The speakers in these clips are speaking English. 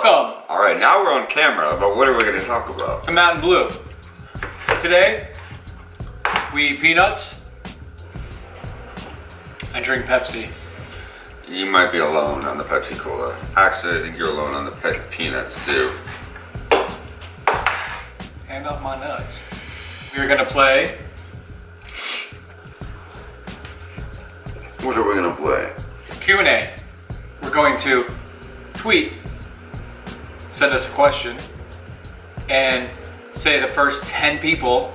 Welcome! Alright, now we're on camera, but what are we going to talk about? To Mountain Blue. Today, we eat peanuts and drink Pepsi. You might be alone on the Pepsi Cola. Actually, I think you're alone on the peanuts too. Hand off my nuts. We're gonna play. What are we going to play? Q&A. We're going to tweet, send us a question, and say the first 10 people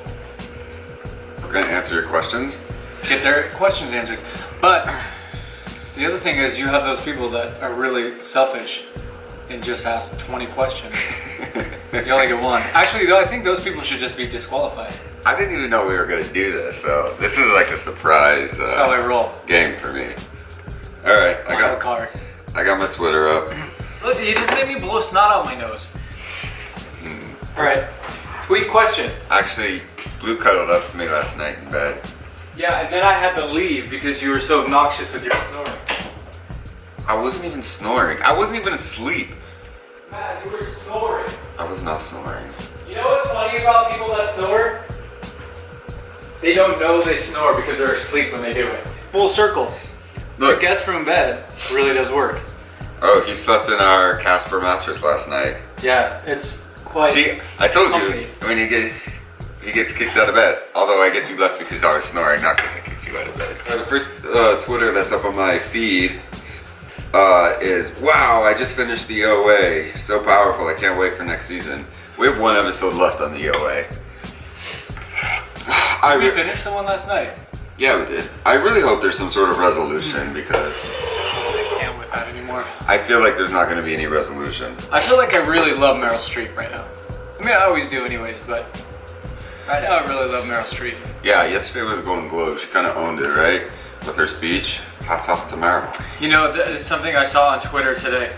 We're going to answer your questions? get their questions answered. But the other thing is you have those people that are really selfish and just ask 20 questions. You only get one. Actually, though, I think those people should just be disqualified. I didn't even know we were going to do this, so this is like a surprise That's how I roll. game for me. Alright, Wild card. I got my Twitter up. Look, you just made me blow snot out my nose. Alright, tweet question. Actually, Blue cuddled up to me last night in bed. Yeah, and then I had to leave because you were so obnoxious with your snoring. I wasn't even snoring. I wasn't even asleep. Matt, you were snoring. I was not snoring. You know what's funny about people that snore? They don't know they snore because they're asleep when they do it. Full circle. Look. Your guest room bed really does work. Oh, he slept in our Casper mattress last night. Yeah, it's quite. See, I told comfy. you, when he gets kicked out of bed. Although I guess you left because I was snoring, not because I kicked you out of bed. The first Twitter that's up on my feed is, wow, I just finished the OA. So powerful, I can't wait for next season. We have one episode left on the OA. We finished the one last night. Yeah, we did. I really hope there's some sort of resolution because I can't with that anymore. I feel like there's not going to be any resolution. I feel like I really love Meryl Streep right now. I mean, I always do anyways, but right now I really love Meryl Streep. Yeah, yesterday was a Golden Globe. She kind of owned it, right? With her speech. Hats off to Meryl. You know, something I saw on Twitter today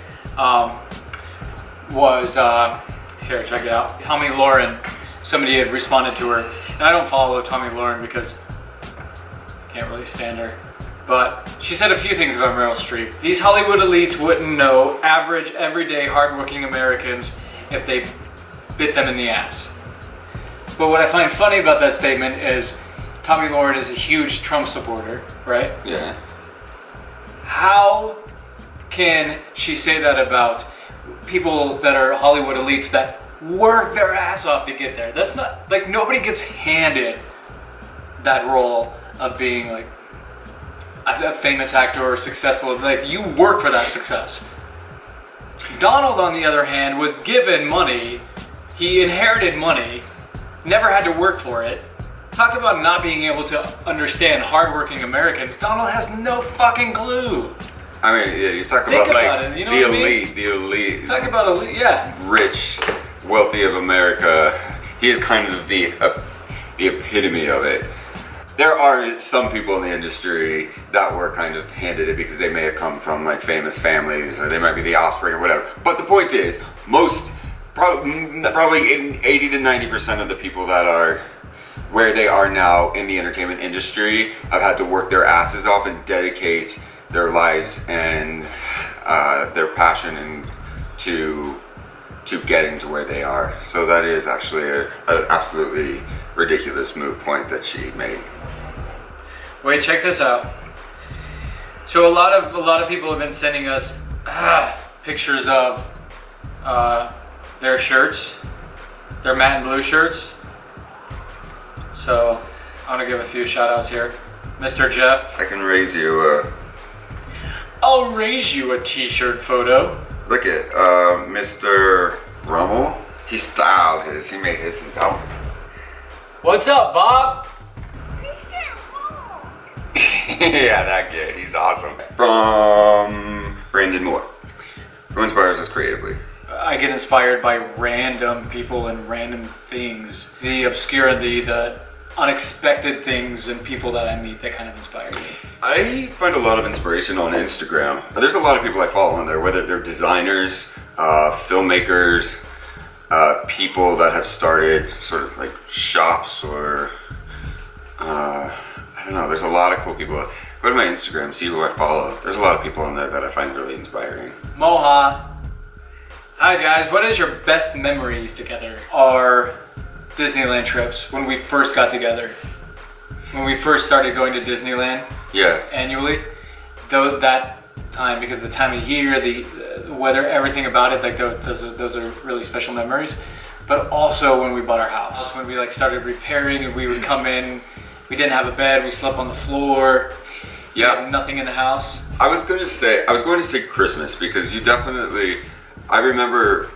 was, here, check it out. Tommy Lauren, somebody had responded to her. And I don't follow Tommy Lauren because I can't really stand her. But she said a few things about Meryl Streep. These Hollywood elites wouldn't know average, everyday, hardworking Americans if they bit them in the ass. But what I find funny about that statement is Tommy Lauren is a huge Trump supporter, right? Yeah. How can she say that about people that are Hollywood elites that work their ass off to get there? That's not, like, nobody gets handed that role of being like a famous actor or successful. Like, you work for that success. Donald, on the other hand, was given money. He inherited money, never had to work for it. Talk about not being able to understand hardworking Americans. Donald has no fucking clue. I mean, yeah, you talk Think about like about it, you know the what I mean? elite, the elite, Talk about elite, yeah. rich, wealthy of America. He is kind of the epitome of it. There are some people in the industry that were kind of handed it because they may have come from like famous families or they might be the offspring or whatever. But the point is, probably 80 to 90% of the people that are where they are now in the entertainment industry have had to work their asses off and dedicate their lives and their passion to getting to where they are. So that is actually an absolutely ridiculous moot point that she made. Wait, check this out. So a lot of people have been sending us pictures of their shirts, their matte and blue shirts. So I want to give a few shout outs here. Mr. Jeff. I can raise you I'll raise you a t-shirt photo. look at Mr. Rummel. He styled his, he made his own. What's up, Bob? Yeah, that kid, he's awesome. From Brandon Moore, who inspires us creatively. I get inspired by random people and random things. The obscure, the unexpected things and people that I meet that kind of inspire me. I find a lot of inspiration on Instagram. There's a lot of people I follow on there, whether they're designers, filmmakers, people that have started sort of like shops or I don't know, there's a lot of cool people. Go to my Instagram, see who I follow. There's a lot of people on there that I find really inspiring. Moha. Hi guys, what is your best memories together? Our Disneyland trips when we first got together. When we first started going to Disneyland annually. Though that time, because the time of year, the weather, everything about it, like those are really special memories. But also when we bought our house, when we like started repairing and we would come in, we didn't have a bed, we slept on the floor. Yeah. We had nothing in the house. I was going to say Christmas, because you definitely, I remember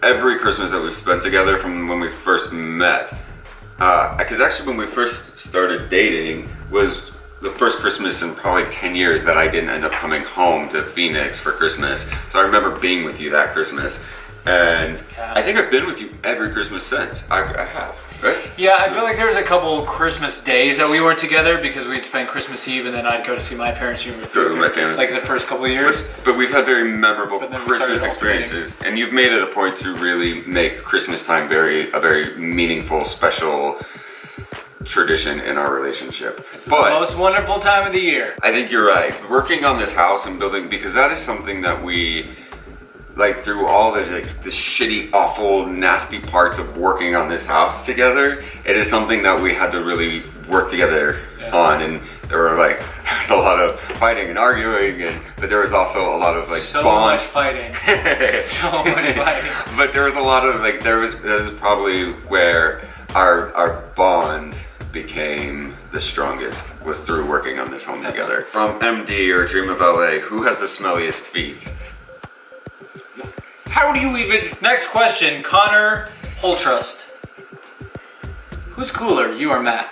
every Christmas that we've spent together from when we first met. Because actually when we first started dating was the first Christmas in probably 10 years that I didn't end up coming home to Phoenix for Christmas. So I remember being with you that Christmas. And I think I've been with you every Christmas since. I have, right? Yeah, I feel like there was a couple Christmas days that we weren't together because we'd spend Christmas Eve and then I'd go to see my parents. You with go to my family. Like the first couple of years. But we've had very memorable Christmas experiences, and you've made it a point to really make Christmas time a very meaningful, special tradition in our relationship. It's the most wonderful time of the year. I think you're right. Working on this house and building, because that is something that we, like, through all the shitty, awful, nasty parts of working on this house together, it is something that we had to really work together on. And there were there was a lot of fighting and arguing, but there was also a lot of so bond. much fighting. So much fighting. But there was a lot of that was probably where our bond became the strongest, was through working on this home together. From MD or Dream of LA, who has the smelliest feet? How do you even... Next question, Connor Holtrust. Who's cooler, you or Matt?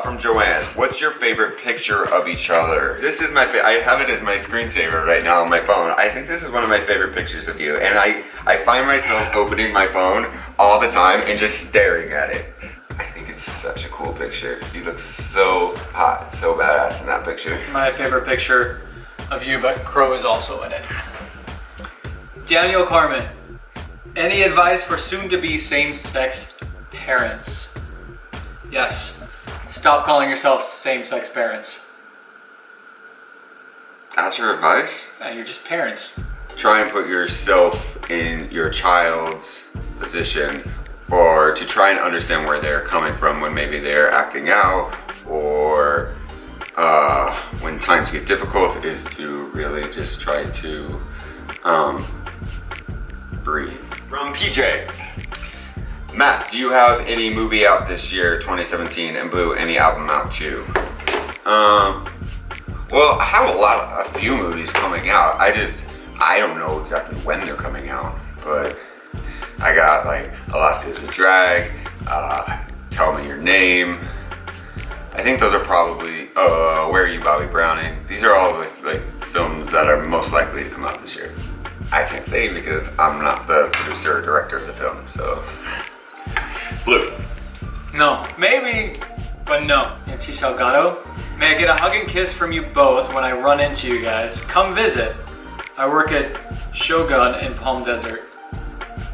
From Joanne, what's your favorite picture of each other? This is my favorite. I have it as my screensaver right now on my phone. I think this is one of my favorite pictures of you, and I find myself opening my phone all the time and just staring at it. I think it's such a cool picture. You look so hot, so badass in that picture. My favorite picture of you, but Crow is also in it. Daniel Carmen, any advice for soon-to-be same-sex parents? Yes. Stop calling yourself same-sex parents. That's your advice? Yeah, you're just parents. Try and put yourself in your child's position, or to try and understand where they're coming from when maybe they're acting out, or when times get difficult, is to really just try to breathe. From PJ. Matt, do you have any movie out this year, 2017, and Blue, any album out too? Well, I have a few movies coming out. I don't know exactly when they're coming out, but I got Alaska is a Drag, Tell Me Your Name. I think those are probably, Where Are You, Bobby Browning? These are all the films that are most likely to come out this year. I can't say because I'm not the producer or director of the film, so. Blue. No. Maybe, but no. Nancy Salgado. May I get a hug and kiss from you both when I run into you guys? Come visit. I work at Shogun in Palm Desert,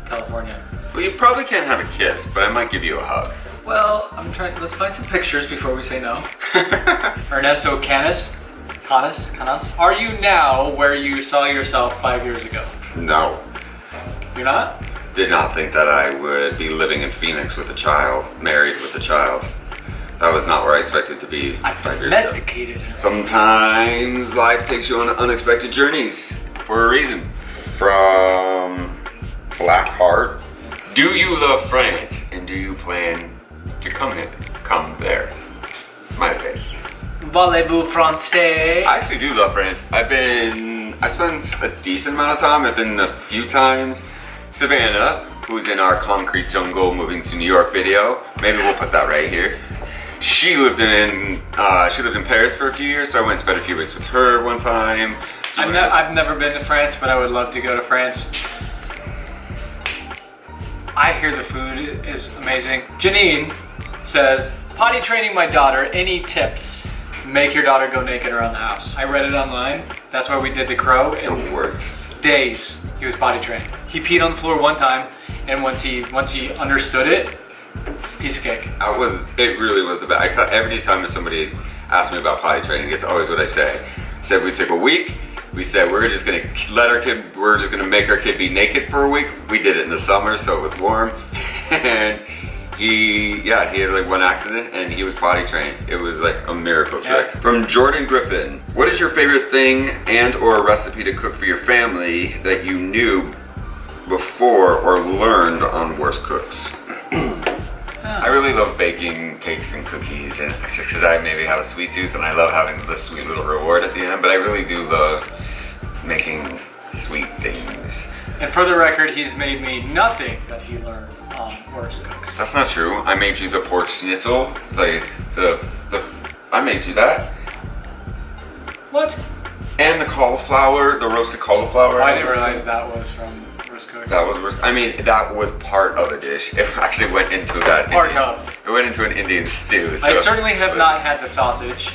California. Well, you probably can't have a kiss, but I might give you a hug. Well, let's find some pictures before we say no. Ernesto Canas. Are you now where you saw yourself 5 years ago? No. You're not? Did not think that I would be living in Phoenix with a child, married with a child. That was not where I expected to be 5 years ago. Domesticated. Sometimes life takes you on unexpected journeys for a reason. From Blackheart, do you love France and do you plan to come there? Smiley face. Voulez-vous français? I actually do love France. I spent a decent amount of time. I've been a few times. Savannah, who's in our Concrete Jungle Moving to New York video, maybe we'll put that right here. She lived in Paris for a few years, so I went and spent a few weeks with her one time. I've never been to France, but I would love to go to France. I hear the food is amazing. Janine says, potty training my daughter, any tips? Make your daughter go naked around the house. I read it online. That's why we did the Crow. It worked. Days he was potty trained. He peed on the floor one time, and once he understood it, piece of cake. It really was the best. Every time that somebody asks me about potty training, it's always what I say. I said we took a week, we said we're just gonna make our kid be naked for a week. We did it in the summer, so it was warm, and he had like one accident and he was potty trained. It was like a miracle trick. Yeah. From Jordan Griffin, what is your favorite thing and or a recipe to cook for your family that you knew before or learned on Worst Cooks? I really love baking cakes and cookies, and just because I maybe have a sweet tooth and I love having the sweet little reward at the end, but I really do love making sweet things. And for the record, he's made me nothing that he learned on Worst Cooks. That's not true. I made you the pork schnitzel, like I made you that. What? And the cauliflower, the roasted cauliflower. Oh, I didn't realize that was from Worst Cooks. That was worst. I mean, that was part of a dish. It actually went into that. It went into an Indian stew. So, I certainly have not had the sausage.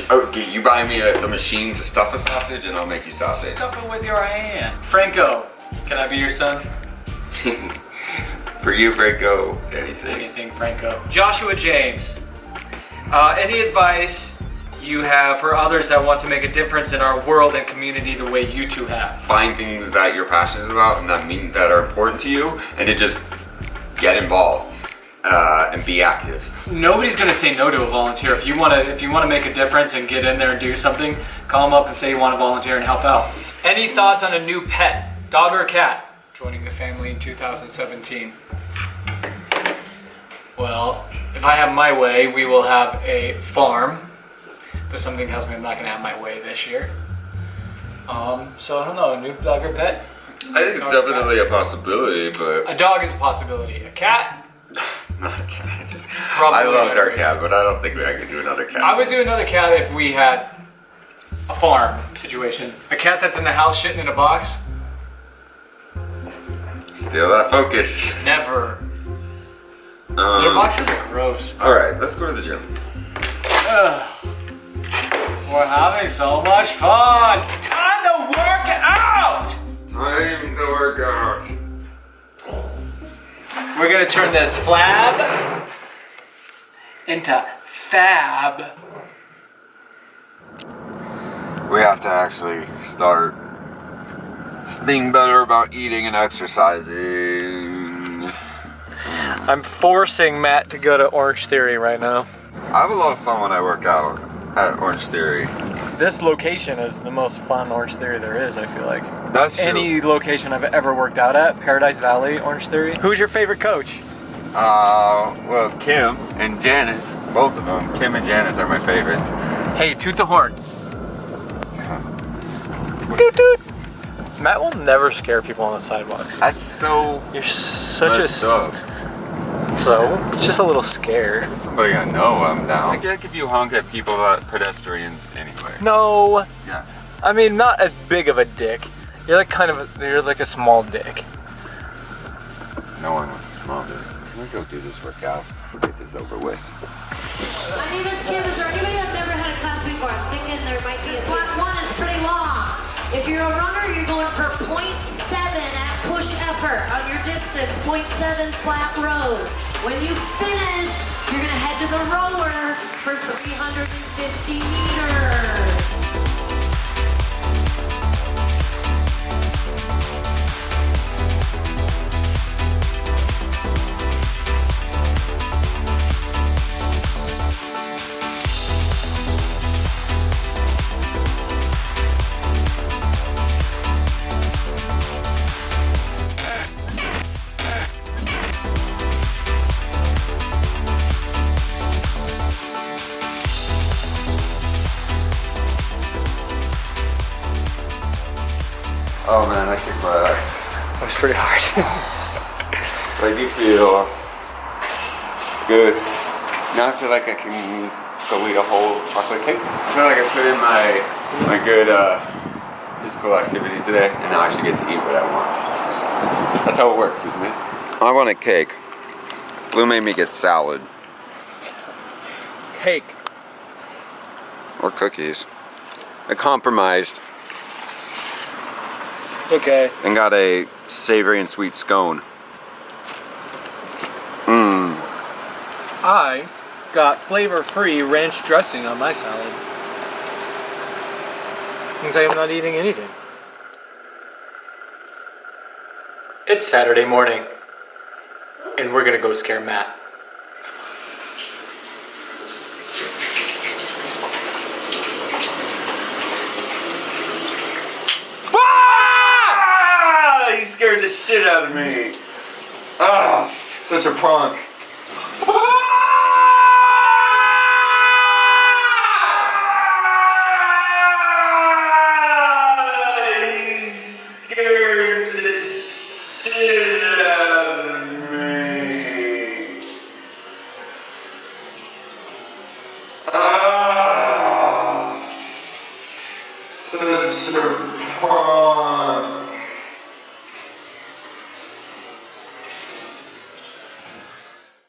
Okay, you buy me the machine to stuff a sausage, and I'll make you sausage. Stuff it with your hand. Franco, can I be your son? For you, Franco, anything. Anything, Franco. Joshua James, any advice you have for others that want to make a difference in our world and community the way you two have? Find things that you're passionate about and that are important to you, and to just get involved and be active. Nobody's gonna say no to a volunteer. If you wanna make a difference and get in there and do something, call them up and say you want to volunteer and help out. Any thoughts on a new pet, dog or cat, joining the family in 2017? Well, if I have my way, we will have a farm. But something tells me I'm not going to have my way this year. So I don't know, a new dog or pet? I think it's definitely a possibility, but... A dog is a possibility. A cat? Not a cat. Probably I loved our agree. cat, but I don't think I could do another cat. I would do another cat if we had a farm situation. A cat that's in the house shitting in a box? Steal that focus. Never. Litter boxes are gross. Alright, let's go to the gym. Ugh. We're having so much fun. Time to work out. Time to work out. We're gonna turn this flab into fab. We have to actually start being better about eating and exercising. I'm forcing Matt to go to Orange Theory right now. I have a lot of fun when I work out at Orange Theory. This location is the most fun Orange Theory there is, I feel like. That's true. Any location I've ever worked out at, Paradise Valley, Orange Theory. Who's your favorite coach? Well, Kim and Janice, both of them. Kim and Janice are my favorites. Hey, toot the horn. Toot toot. Matt will never scare people on the sidewalks. That's so... You're such messed up. So, just a little scared. Somebody gonna know I'm down. I get if you honk at people, pedestrians anyway. No. Yeah. I mean, not as big of a dick. You're like you're like a small dick. No one wants a small dick. Can we go do this workout? We'll get this over with. My name is Kim. Is there anybody that's never had a class before? I'm thinking there might be. Squat 1 is pretty long. If you're a runner, you're going for 0.7 at push effort on your distance, 0.7 flat road. When you finish, you're gonna head to the rower for 350 meters. Oh man, I kicked my ass. That was pretty hard. But I do feel good. Now I feel like I can go eat a whole chocolate cake. I feel like I put in my good physical activity today, and now I should get to eat what I want. That's how it works, isn't it? I want a cake. Blue made me get salad. Cake. Or cookies. I compromised Okay. and got a savory and sweet scone. I got flavor-free ranch dressing on my salad. Means I am not eating anything. It's Saturday morning, and we're gonna go scare Matt. Ah! He scared the shit out of me. Ah, such a punk.